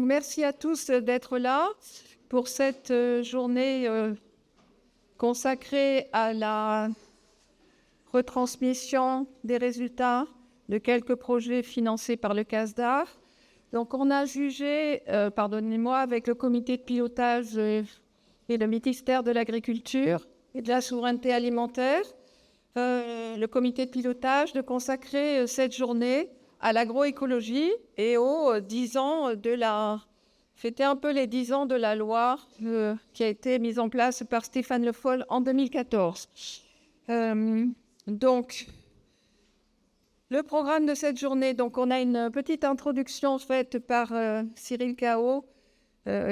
merci à tous d'être là pour cette journée consacrée à la retransmission des résultats de quelques projets financés par le CASDAR. Donc, on a jugé, pardonnez-moi, avec le comité de pilotage et le ministère de l'Agriculture et de la Souveraineté alimentaire, le comité de pilotage de consacrer cette journée à l'agroécologie et aux 10 ans de la... Fêter un peu les 10 ans de la loi qui a été mise en place par Stéphane Le Foll en 2014. Donc, le programme de cette journée, donc on a une petite introduction faite par Cyril Cao,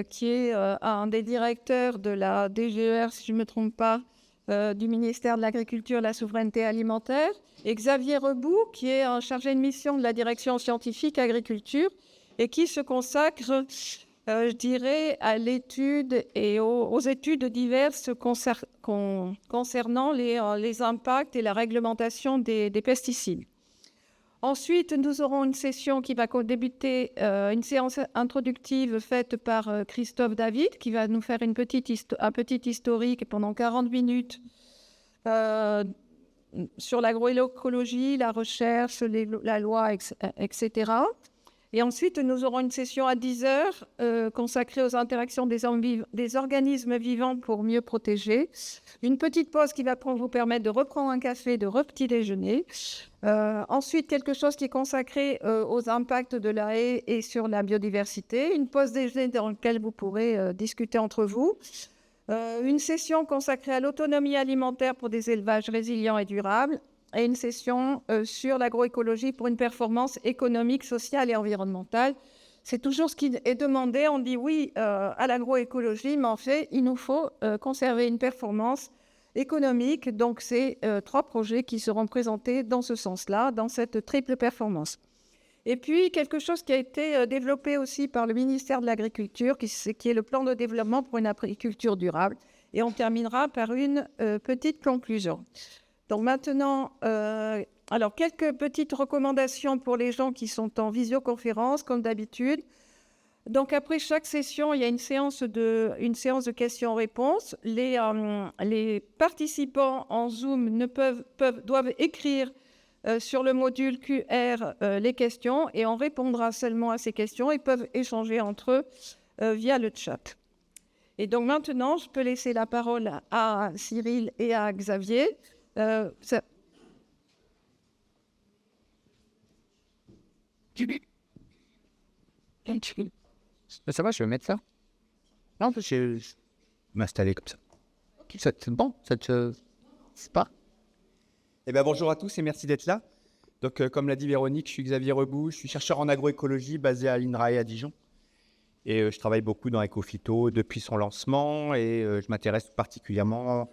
qui est un des directeurs de la DGER, si je ne me trompe pas, du ministère de l'Agriculture et de la Souveraineté alimentaire, et Xavier Rebout, qui est un chargé de mission de la direction scientifique agriculture et qui se consacre, je dirais, à l'étude et aux études diverses concernant les impacts et la réglementation des pesticides. Ensuite, nous aurons une session qui va débuter, une séance introductive faite par Christophe David, qui va nous faire un petit historique pendant 40 minutes sur l'agroécologie, la recherche, la loi, etc. Et ensuite, nous aurons une session à 10 heures consacrée aux interactions des organismes vivants pour mieux protéger. Une petite pause qui va vous permettre de reprendre un café, de petit déjeuner. Ensuite, quelque chose qui est consacré aux impacts de la haie et sur la biodiversité. Une pause déjeuner dans laquelle vous pourrez discuter entre vous. Une session consacrée à l'autonomie alimentaire pour des élevages résilients et durables. Et une session sur l'agroécologie pour une performance économique, sociale et environnementale. C'est toujours ce qui est demandé. On dit oui à l'agroécologie, mais en fait, il nous faut conserver une performance économique. Donc, c'est 3 projets qui seront présentés dans ce sens-là, dans cette triple performance. Et puis, quelque chose qui a été développé aussi par le ministère de l'Agriculture, qui est le plan de développement pour une agriculture durable. Et on terminera par une petite conclusion. Donc maintenant, alors quelques petites recommandations pour les gens qui sont en visioconférence, comme d'habitude. Donc après chaque session, il y a une séance de questions-réponses. Les participants en Zoom doivent écrire sur le module QR les questions et on répondra seulement à ces questions et peuvent échanger entre eux via le chat. Et donc maintenant, je peux laisser la parole à Cyril et à Xavier. Ça va, je vais mettre ça. Non, je vais m'installer comme ça. C'est bon, c'est pas. Bonjour à tous et merci d'être là. Donc, comme l'a dit Véronique, je suis Xavier Rebout, je suis chercheur en agroécologie basé à l'INRAE à Dijon. Et je travaille beaucoup dans Ecophyto depuis son lancement et je m'intéresse particulièrement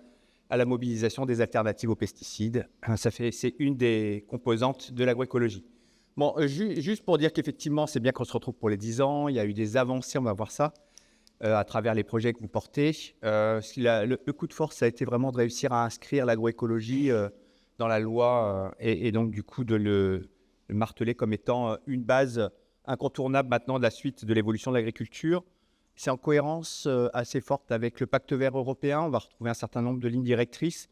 à la mobilisation des alternatives aux pesticides. C'est une des composantes de l'agroécologie. Bon, juste pour dire qu'effectivement, c'est bien qu'on se retrouve pour les 10 ans. Il y a eu des avancées, on va voir ça, à travers les projets que vous portez. Le coup de force, ça a été vraiment de réussir à inscrire l'agroécologie dans la loi et donc du coup de le marteler comme étant une base incontournable maintenant de la suite de l'évolution de l'agriculture. C'est en cohérence assez forte avec le pacte vert européen. On va retrouver un certain nombre de lignes directrices.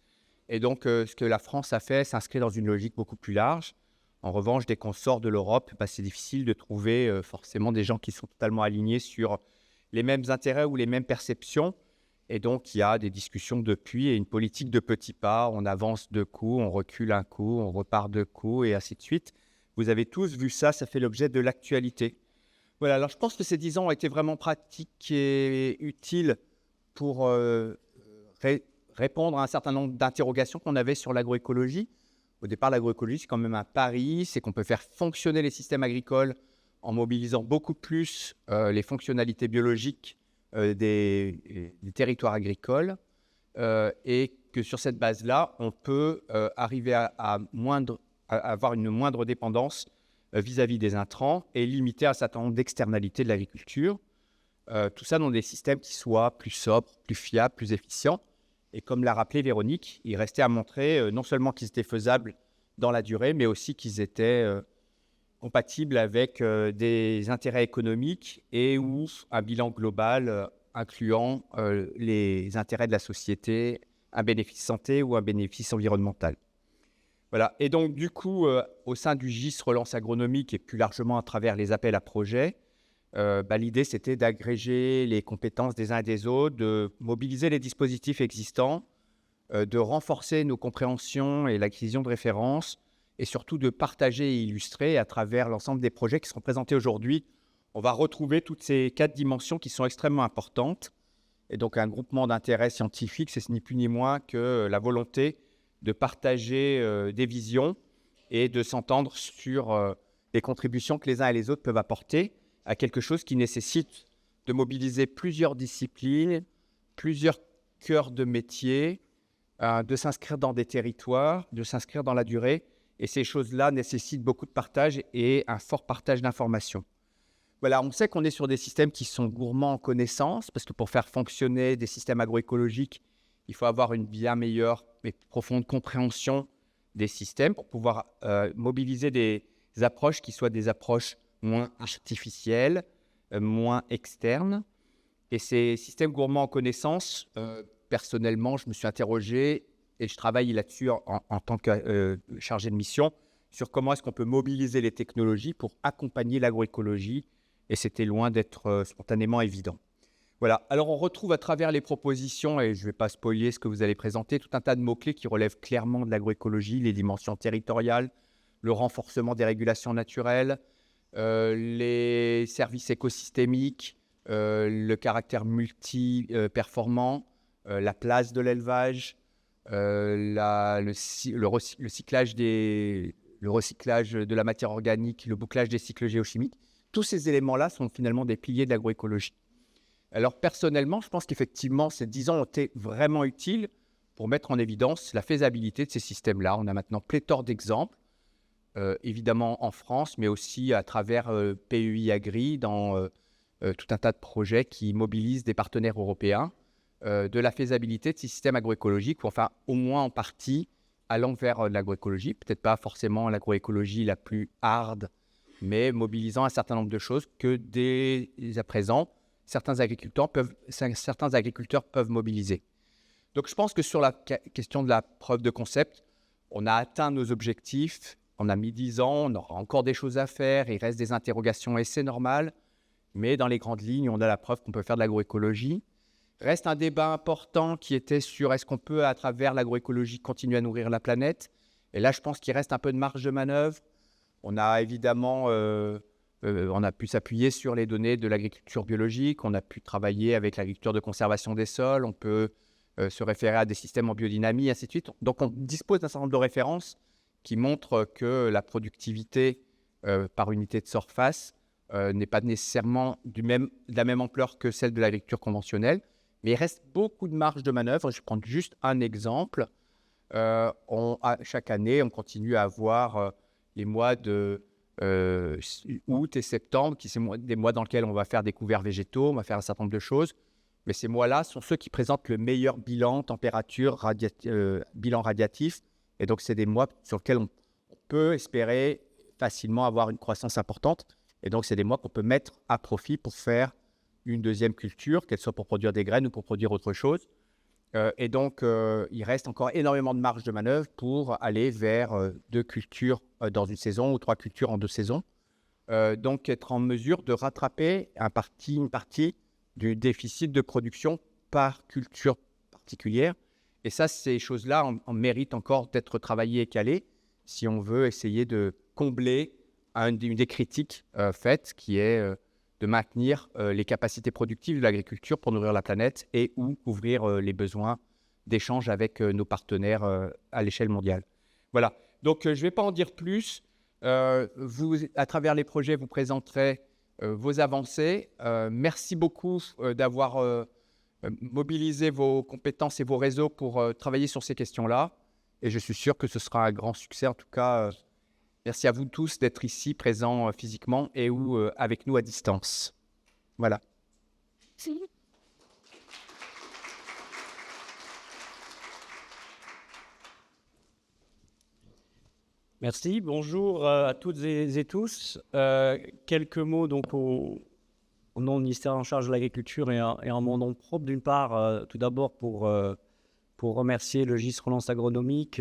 Et donc, ce que la France a fait s'inscrit dans une logique beaucoup plus large. En revanche, dès qu'on sort de l'Europe, c'est difficile de trouver forcément des gens qui sont totalement alignés sur les mêmes intérêts ou les mêmes perceptions. Et donc, il y a des discussions depuis et une politique de petits pas. On avance 2 coups, on recule un coup, on repart 2 coups et ainsi de suite. Vous avez tous vu ça, ça fait l'objet de l'actualité. Voilà, alors je pense que ces 10 ans ont été vraiment pratiques et utiles pour répondre à un certain nombre d'interrogations qu'on avait sur l'agroécologie. Au départ, l'agroécologie, c'est quand même un pari, c'est qu'on peut faire fonctionner les systèmes agricoles en mobilisant beaucoup plus les fonctionnalités biologiques des territoires agricoles et que sur cette base-là, on peut arriver à avoir une moindre dépendance vis-à-vis des intrants et limiter un certain nombre d'externalités de l'agriculture. Tout ça dans des systèmes qui soient plus sobres, plus fiables, plus efficients. Et comme l'a rappelé Véronique, il restait à montrer non seulement qu'ils étaient faisables dans la durée, mais aussi qu'ils étaient compatible avec des intérêts économiques et ou un bilan global incluant les intérêts de la société, un bénéfice santé ou un bénéfice environnemental. Voilà. Et donc, du coup, au sein du GIS Relance Agronomique et plus largement à travers les appels à projets, l'idée, c'était d'agréger les compétences des uns et des autres, de mobiliser les dispositifs existants, de renforcer nos compréhensions et l'acquisition de références, et surtout de partager et illustrer à travers l'ensemble des projets qui seront présentés aujourd'hui. On va retrouver toutes ces 4 dimensions qui sont extrêmement importantes. Et donc, un groupement d'intérêt scientifique, c'est ni plus ni moins que la volonté de partager des visions et de s'entendre sur les contributions que les uns et les autres peuvent apporter à quelque chose qui nécessite de mobiliser plusieurs disciplines, plusieurs cœurs de métier, de s'inscrire dans des territoires, de s'inscrire dans la durée. Et ces choses-là nécessitent beaucoup de partage et un fort partage d'informations. Voilà, on sait qu'on est sur des systèmes qui sont gourmands en connaissances, parce que pour faire fonctionner des systèmes agroécologiques, il faut avoir une bien meilleure et profonde compréhension des systèmes pour pouvoir mobiliser des approches qui soient des approches moins artificielles, moins externes. Et ces systèmes gourmands en connaissances, personnellement, je me suis interrogé et je travaille là-dessus en tant que chargé de mission sur comment est-ce qu'on peut mobiliser les technologies pour accompagner l'agroécologie. Et c'était loin d'être spontanément évident. Voilà. Alors, on retrouve à travers les propositions, et je ne vais pas spoiler ce que vous allez présenter, tout un tas de mots-clés qui relèvent clairement de l'agroécologie, les dimensions territoriales, le renforcement des régulations naturelles, les services écosystémiques, le caractère multi-performant, la place de l'élevage, le recyclage de la matière organique, le bouclage des cycles géochimiques. Tous ces éléments-là sont finalement des piliers de l'agroécologie. Alors personnellement, je pense qu'effectivement, ces 10 ans ont été vraiment utiles pour mettre en évidence la faisabilité de ces systèmes-là. On a maintenant pléthore d'exemples, évidemment en France, mais aussi à travers PEI Agri, dans tout un tas de projets qui mobilisent des partenaires européens, de la faisabilité de ces systèmes agroécologiques, ou enfin au moins en partie allant vers l'agroécologie, peut-être pas forcément l'agroécologie la plus hard, mais mobilisant un certain nombre de choses que dès à présent, certains agriculteurs peuvent mobiliser. Donc je pense que sur la question de la preuve de concept, on a atteint nos objectifs, on a mis 10 ans, on aura encore des choses à faire, il reste des interrogations et c'est normal, mais dans les grandes lignes, on a la preuve qu'on peut faire de l'agroécologie. Reste un débat important qui était sur est-ce qu'on peut, à travers l'agroécologie, continuer à nourrir la planète. Et là, je pense qu'il reste un peu de marge de manœuvre. On a évidemment on a pu s'appuyer sur les données de l'agriculture biologique, on a pu travailler avec l'agriculture de conservation des sols, on peut se référer à des systèmes en biodynamie, ainsi de suite. Donc, on dispose d'un certain nombre de références qui montrent que la productivité par unité de surface n'est pas nécessairement de la même ampleur que celle de l'agriculture conventionnelle, mais il reste beaucoup de marge de manœuvre. Je vais prendre juste un exemple. Chaque année, on continue à avoir les mois de août et septembre, qui sont des mois dans lesquels on va faire des couverts végétaux, on va faire un certain nombre de choses. Mais ces mois-là sont ceux qui présentent le meilleur bilan température, bilan radiatif. Et donc, c'est des mois sur lesquels on peut espérer facilement avoir une croissance importante. Et donc, c'est des mois qu'on peut mettre à profit pour faire une deuxième culture, qu'elle soit pour produire des graines ou pour produire autre chose. Et donc, il reste encore énormément de marge de manœuvre pour aller vers 2 cultures dans une saison ou 3 cultures en 2 saisons. Donc, être en mesure de rattraper une partie du déficit de production par culture particulière. Et ça, ces choses-là en méritent encore d'être travaillées et calées si on veut essayer de combler une des critiques faites, qui est de maintenir les capacités productives de l'agriculture pour nourrir la planète et ou couvrir les besoins d'échange avec nos partenaires à l'échelle mondiale. Voilà, donc je ne vais pas en dire plus. Vous, à travers les projets, vous présenterez vos avancées. Merci beaucoup d'avoir mobilisé vos compétences et vos réseaux pour travailler sur ces questions-là. Et je suis sûr que ce sera un grand succès. En tout cas, merci à vous tous d'être ici, présents physiquement et ou avec nous à distance. Voilà. Merci, bonjour à toutes et tous. Quelques mots donc au nom du ministère en charge de l'agriculture et en mon nom propre. D'une part, tout d'abord pour remercier le GIS Relance Agronomique,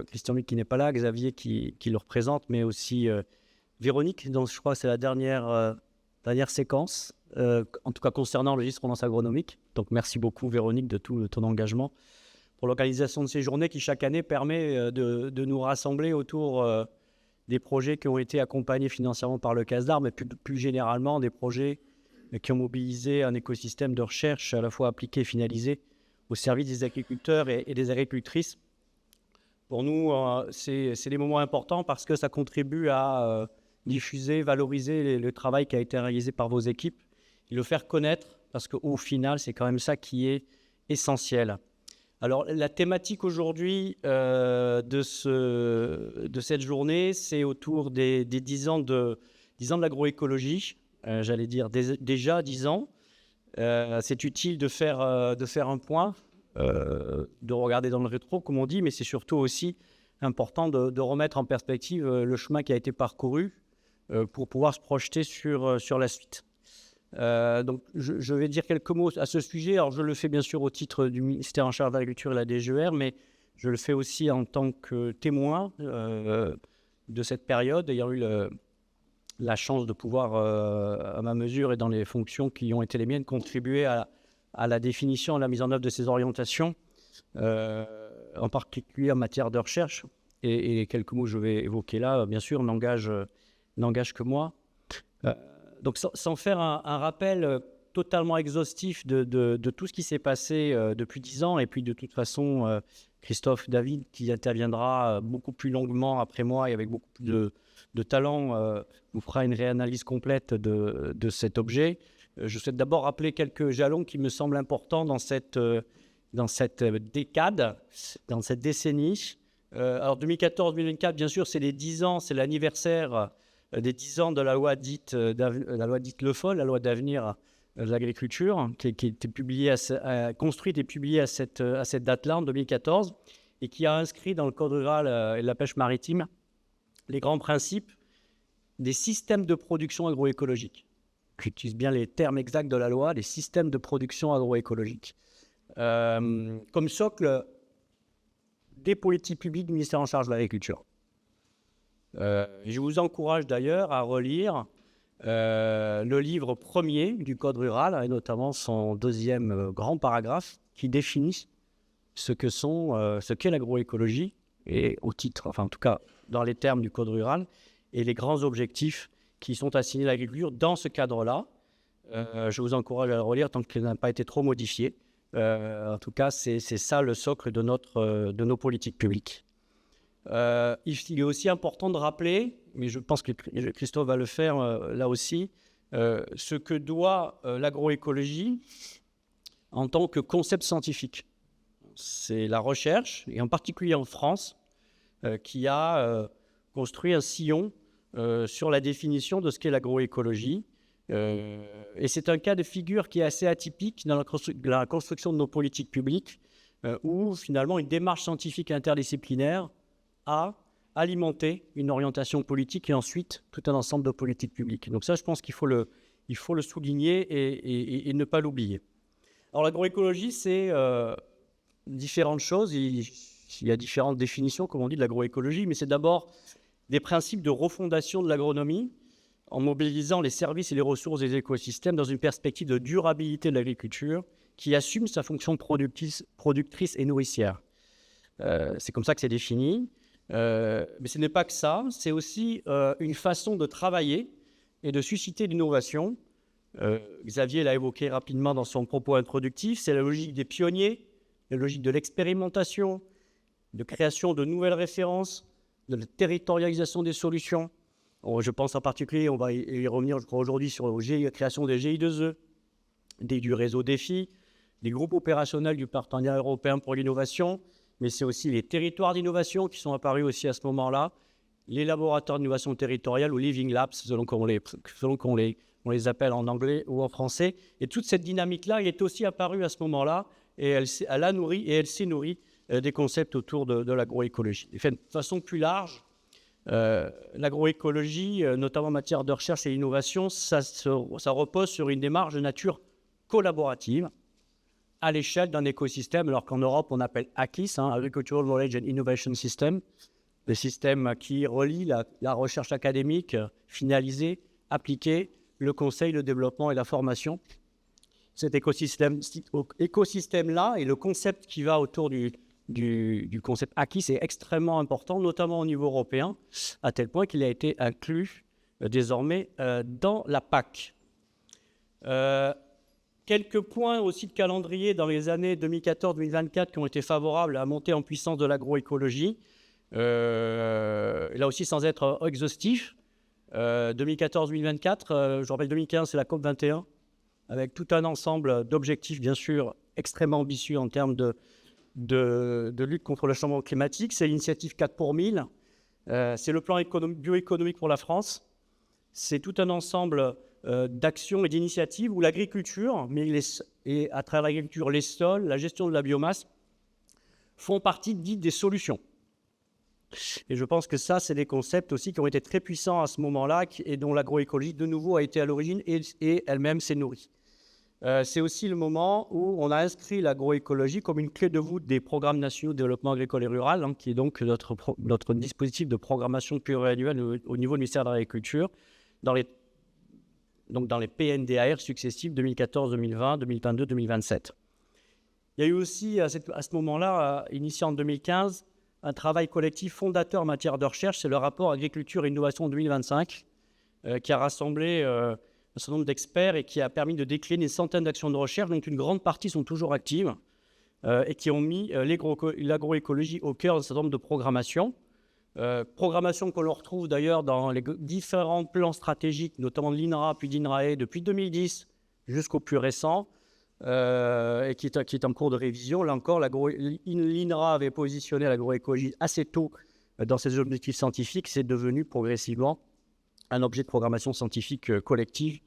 Christian Luc qui n'est pas là, Xavier qui le représente, mais aussi Véronique, dont je crois que c'est la dernière séquence, en tout cas concernant le GIS Relance Agronomique. Donc merci beaucoup Véronique de tout ton engagement pour l'organisation de ces journées qui chaque année permet de nous rassembler autour des projets qui ont été accompagnés financièrement par le CASDAR, mais plus généralement des projets qui ont mobilisé un écosystème de recherche à la fois appliqué et finalisé au service des agriculteurs et des agricultrices. Pour nous, c'est des moments importants parce que ça contribue à diffuser, valoriser le travail qui a été réalisé par vos équipes et le faire connaître parce qu'au final, c'est quand même ça qui est essentiel. Alors, la thématique aujourd'hui de cette journée, c'est autour des 10 ans de l'agroécologie. J'allais dire déjà 10 ans. C'est utile de faire un point, de regarder dans le rétro, comme on dit, mais c'est surtout aussi important de remettre en perspective le chemin qui a été parcouru pour pouvoir se projeter sur la suite. Donc, je vais dire quelques mots à ce sujet. Alors, je le fais bien sûr au titre du ministère en charge de l'agriculture et la DGER, mais je le fais aussi en tant que témoin de cette période, ayant eu la chance de pouvoir, à ma mesure et dans les fonctions qui ont été les miennes, contribuer à la définition et à la mise en œuvre de ces orientations, en particulier en matière de recherche. Et les quelques mots que je vais évoquer là, bien sûr, n'engagent que moi. Donc, sans faire un rappel totalement exhaustif de tout ce qui s'est passé depuis 10 ans, et puis de toute façon, Christophe David, qui interviendra beaucoup plus longuement après moi et avec beaucoup plus de talent, vous fera une réanalyse complète de cet objet. Je souhaite d'abord rappeler quelques jalons qui me semblent importants dans cette décade, dans cette décennie. Alors 2014-2024, bien sûr, c'est les 10 ans, c'est l'anniversaire des 10 ans de la loi dite Le Foll, la loi d'avenir de l'agriculture, qui était construite et publiée à cette date-là, en 2014, et qui a inscrit dans le Code rural et de la pêche maritime les grands principes des systèmes de production agroécologique. J'utilise bien les termes exacts de la loi, les systèmes de production agroécologique. Comme socle des politiques publiques du ministère en charge de l'agriculture. Je vous encourage d'ailleurs à relire le livre premier du Code rural, et notamment son deuxième grand paragraphe qui définit ce qu'est l'agroécologie, et au titre, enfin en tout cas dans les termes du Code rural, et les grands objectifs qui sont assignés à l'agriculture dans ce cadre-là. Je vous encourage à le relire tant qu'il n'a pas été trop modifié. En tout cas, c'est ça le socle de nos politiques publiques. Il est aussi important de rappeler, mais je pense que Christophe va le faire là aussi, ce que doit l'agroécologie en tant que concept scientifique. C'est la recherche, et en particulier en France, qui a construit un sillon sur la définition de ce qu'est l'agroécologie. Et c'est un cas de figure qui est assez atypique dans la construction de nos politiques publiques, où finalement une démarche scientifique interdisciplinaire a alimenté une orientation politique et ensuite tout un ensemble de politiques publiques. Donc ça, je pense qu'il faut le souligner et ne pas l'oublier. Alors l'agroécologie, c'est différentes choses. Il y a différentes définitions, comme on dit, de l'agroécologie, mais c'est d'abord des principes de refondation de l'agronomie en mobilisant les services et les ressources des écosystèmes dans une perspective de durabilité de l'agriculture qui assume sa fonction productrice et nourricière. C'est comme ça que c'est défini. Mais ce n'est pas que ça, c'est aussi une façon de travailler et de susciter l'innovation. Xavier l'a évoqué rapidement dans son propos introductif, c'est la logique des pionniers, la logique de l'expérimentation, de création de nouvelles références, de la territorialisation des solutions. Je pense en particulier, on va y revenir je crois aujourd'hui, sur la création des GI2E, du réseau DEFI, des groupes opérationnels du partenariat européen pour l'innovation, mais c'est aussi les territoires d'innovation qui sont apparus aussi à ce moment-là, les laboratoires d'innovation territoriale ou Living Labs, selon qu'on les appelle en anglais ou en français. Et toute cette dynamique-là, elle est aussi apparue à ce moment-là, et elle s'est nourrie des concepts autour de l'agroécologie. Et de façon plus large, L'agroécologie, notamment en matière de recherche et d'innovation, ça repose sur une démarche de nature collaborative à l'échelle d'un écosystème, alors qu'en Europe, on appelle AKIS, Agricultural Knowledge and Innovation System, le système qui relie la recherche académique finalisée, appliquée, le conseil, le développement et la formation. Cet écosystème-là et le concept qui va autour du concept AKIS est extrêmement important, notamment au niveau européen, à tel point qu'il a été inclus désormais dans la PAC. Quelques points aussi de calendrier dans les années 2014-2024 qui ont été favorables à la montée en puissance de l'agroécologie. Là aussi, sans être exhaustif, 2014-2024, je rappelle 2015, c'est la COP21, avec tout un ensemble d'objectifs, bien sûr, extrêmement ambitieux en termes de lutte contre le changement climatique. C'est l'initiative 4 pour 1000, c'est le plan bioéconomique pour la France. C'est tout un ensemble d'actions et d'initiatives où l'agriculture, et à travers l'agriculture, les sols, la gestion de la biomasse, font partie dites des solutions. Et je pense que ça, c'est des concepts aussi qui ont été très puissants à ce moment-là et dont l'agroécologie, de nouveau, a été à l'origine et elle-même s'est nourrie. C'est aussi le moment où on a inscrit l'agroécologie comme une clé de voûte des programmes nationaux de développement agricole et rural, qui est donc notre dispositif de programmation pluriannuelle au niveau du ministère de l'Agriculture, dans les PNDAR successifs 2014, 2020, 2022, 2027. Il y a eu aussi, à ce moment-là, initié en 2015, un travail collectif fondateur en matière de recherche, c'est le rapport Agriculture et Innovation 2025, qui a rassemblé un certain nombre d'experts et qui a permis de décliner une centaine d'actions de recherche, dont une grande partie sont toujours actives, et qui ont mis l'agroécologie au cœur d'un certain nombre de programmations. Programmation que l'on retrouve d'ailleurs dans les différents plans stratégiques, notamment de l'INRA puis d'INRAE depuis 2010 jusqu'au plus récent, et qui est en cours de révision. Là encore, l'INRA avait positionné l'agroécologie assez tôt dans ses objectifs scientifiques. C'est devenu progressivement un objet de programmation scientifique collective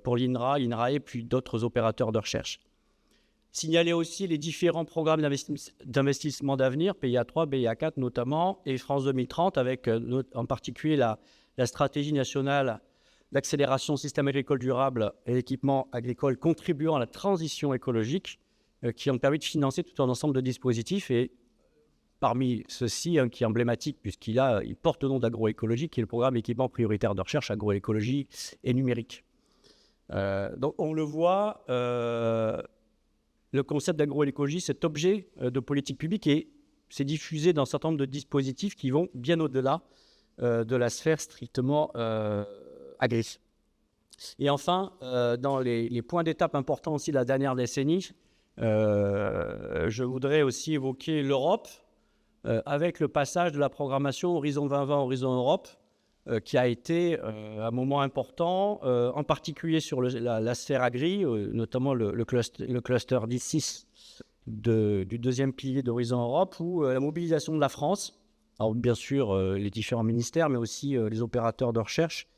pour l'INRA, l'INRAE, puis d'autres opérateurs de recherche. Signaler aussi les différents programmes d'investissement d'avenir, PIA 3, PIA 4 notamment, et France 2030, avec en particulier la stratégie nationale d'accélération système agricole durable et l'équipement agricole contribuant à la transition écologique, qui ont permis de financer tout un ensemble de dispositifs. Et parmi ceux-ci, un qui est emblématique, puisqu'il porte le nom d'agroécologie, qui est le programme équipement prioritaire de recherche agroécologie et numérique. Donc on le voit, le concept d'agroécologie, cet objet de politique publique, et c'est diffusé dans un certain nombre de dispositifs qui vont bien au-delà de la sphère strictement agricole. Et enfin, dans les points d'étape importants aussi de la dernière décennie, je voudrais aussi évoquer l'Europe, avec le passage de la programmation Horizon 2020 Horizon Europe, qui a été un moment important, en particulier sur la sphère agri, notamment le cluster 10-6 du deuxième pilier d'Horizon Europe, où la mobilisation de la France, alors bien sûr les différents ministères, mais aussi les opérateurs de recherche,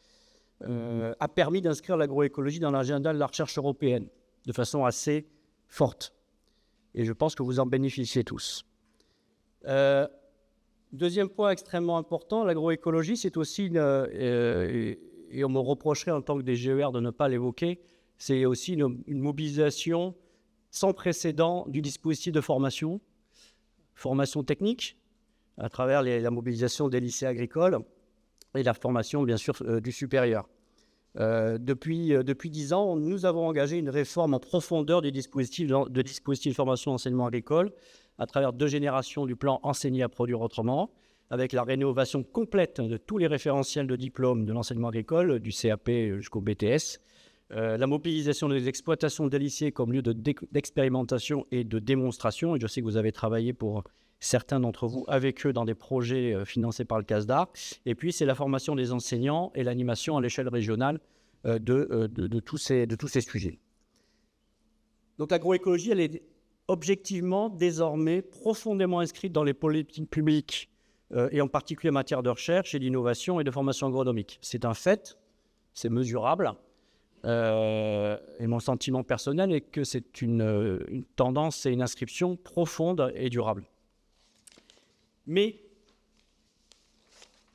a permis d'inscrire l'agroécologie dans l'agenda de la recherche européenne de façon assez forte. Et je pense que vous en bénéficiez tous. Deuxième point extrêmement important, l'agroécologie, c'est aussi, et on me reprocherait en tant que DGER de ne pas l'évoquer, c'est aussi une mobilisation sans précédent du dispositif de formation technique, à travers la mobilisation des lycées agricoles et la formation, bien sûr, du supérieur. Depuis 10 ans, nous avons engagé une réforme en profondeur du dispositif de formation enseignement agricole, à travers 2 générations du plan Enseigner à produire autrement, avec la rénovation complète de tous les référentiels de diplôme de l'enseignement agricole, du CAP jusqu'au BTS, la mobilisation des exploitations des lycées comme lieu d'expérimentation et de démonstration, et je sais que vous avez travaillé pour certains d'entre vous avec eux dans des projets financés par le CASDAR, et puis c'est la formation des enseignants et l'animation à l'échelle régionale de tous ces sujets. Donc l'agroécologie, elle est objectivement, désormais, profondément inscrite dans les politiques publiques, et en particulier en matière de recherche et d'innovation et de formation agronomique. C'est un fait, c'est mesurable, et mon sentiment personnel est que c'est une tendance et une inscription profonde et durable. Mais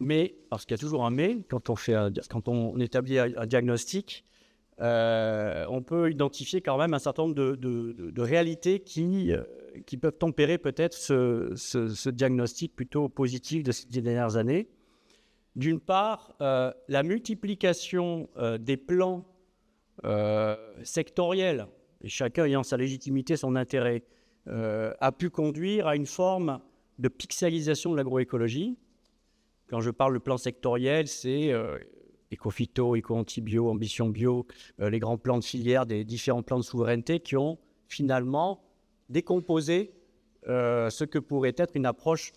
Mais, parce qu'il y a toujours un mais, quand on établit un diagnostic, on peut identifier quand même un certain nombre de réalités qui peuvent tempérer peut-être ce diagnostic plutôt positif de ces dernières années. D'une part, la multiplication des plans sectoriels, et chacun ayant sa légitimité, son intérêt, a pu conduire à une forme de pixelisation de l'agroécologie. Quand je parle de plan sectoriel, c'est éco-phyto, éco-antibio, ambition bio, les grands plans de filière, des différents plans de souveraineté qui ont finalement décomposé ce que pourrait être une approche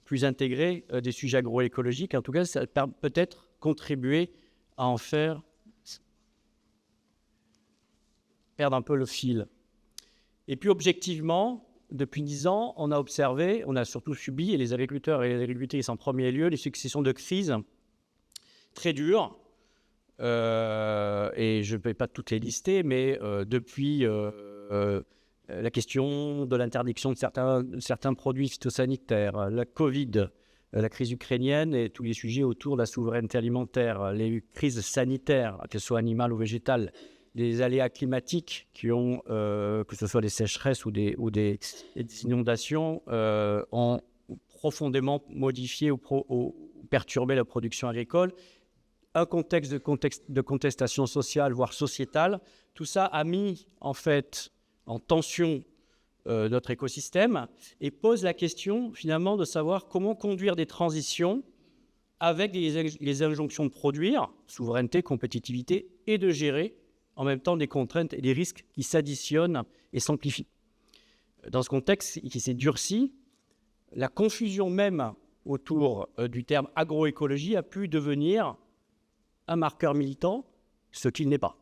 plus intégrée des sujets agroécologiques. En tout cas, ça peut peut-être contribuer à en faire perdre un peu le fil. Et puis objectivement, depuis 10 ans, on a observé, on a surtout subi, et les agriculteurs et les agricultrices en premier lieu, les successions de crises très dures. Et je ne vais pas toutes les lister, mais depuis la question de l'interdiction de certains produits phytosanitaires, la Covid, la crise ukrainienne et tous les sujets autour de la souveraineté alimentaire, les crises sanitaires, qu'elles soient animales ou végétales, les aléas climatiques qui ont, que ce soit des sécheresses ou des inondations, ont profondément modifié ou perturbé la production agricole. Un contexte de contestation sociale, voire sociétale, tout ça a mis en fait en tension notre écosystème et pose la question finalement de savoir comment conduire des transitions avec les injonctions de produire, souveraineté, compétitivité, et de gérer en même temps des contraintes et des risques qui s'additionnent et s'amplifient. Dans ce contexte qui s'est durci, la confusion même autour du terme agroécologie a pu devenir un marqueur militant, ce qu'il n'est pas.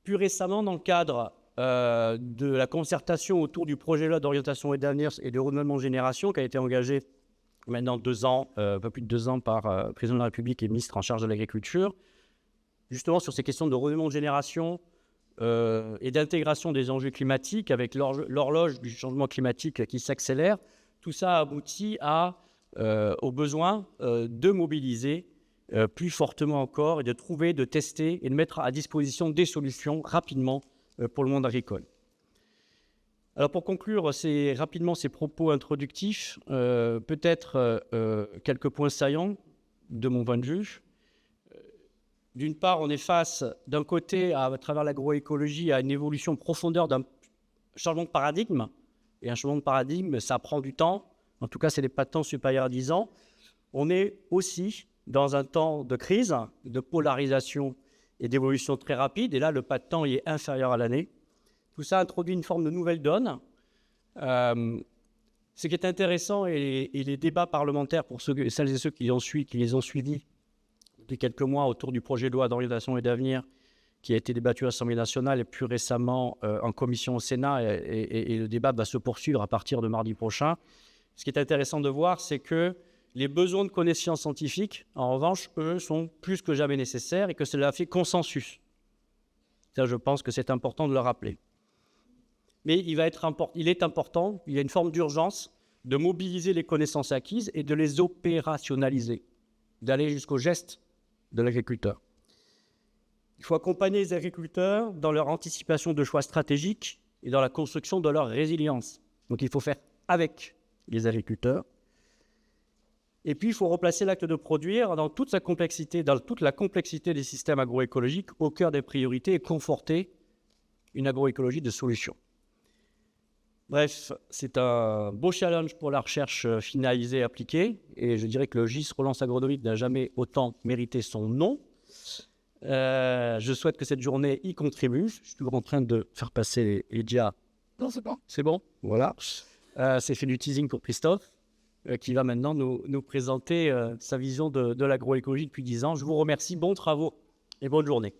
Plus récemment, dans le cadre de la concertation autour du projet de loi d'orientation et d'avenir et de renouvellement de génération qui a été engagé maintenant 2 ans, un peu plus de 2 ans par le président de la République et ministre en charge de l'agriculture, justement sur ces questions de renouvellement de génération et d'intégration des enjeux climatiques avec l'horloge du changement climatique qui s'accélère, tout ça aboutit au besoin de mobiliser plus fortement encore et de trouver, de tester et de mettre à disposition des solutions rapidement pour le monde agricole. Alors pour conclure rapidement ces propos introductifs, peut-être quelques points saillants de mon point de vue. D'une part, on est face, d'un côté, à travers l'agroécologie, à une évolution en profondeur d'un changement de paradigme. Et un changement de paradigme, ça prend du temps. En tout cas, c'est des pas de temps supérieurs à 10 ans. On est aussi dans un temps de crise, de polarisation et d'évolution très rapide. Et là, le pas de temps y est inférieur à l'année. Tout ça introduit une forme de nouvelle donne. Ce qui est intéressant, et les débats parlementaires, pour celles et ceux qui les ont suivis depuis quelques mois autour du projet de loi d'orientation et d'avenir qui a été débattu à l'Assemblée nationale et plus récemment en commission au Sénat, et le débat va se poursuivre à partir de mardi prochain. Ce qui est intéressant de voir, c'est que les besoins de connaissances scientifiques, en revanche, eux, sont plus que jamais nécessaires et que cela fait consensus. Ça, je pense que c'est important de le rappeler. Mais il est important, il y a une forme d'urgence de mobiliser les connaissances acquises et de les opérationnaliser, d'aller jusqu'au geste de l'agriculteur. Il faut accompagner les agriculteurs dans leur anticipation de choix stratégiques et dans la construction de leur résilience. Donc il faut faire avec les agriculteurs. Et puis il faut replacer l'acte de produire dans toute sa complexité, dans toute la complexité des systèmes agroécologiques au cœur des priorités et conforter une agroécologie de solutions. Bref, c'est un beau challenge pour la recherche finalisée et appliquée. Et je dirais que le GIS Relance Agronomique n'a jamais autant mérité son nom. Je souhaite que cette journée y contribue. Je suis toujours en train de faire passer les dia. Non, c'est bon. C'est bon. Voilà. C'est fait du teasing pour Christophe, qui va maintenant nous présenter sa vision de l'agroécologie depuis 10 ans. Je vous remercie. Bons travaux et bonne journée.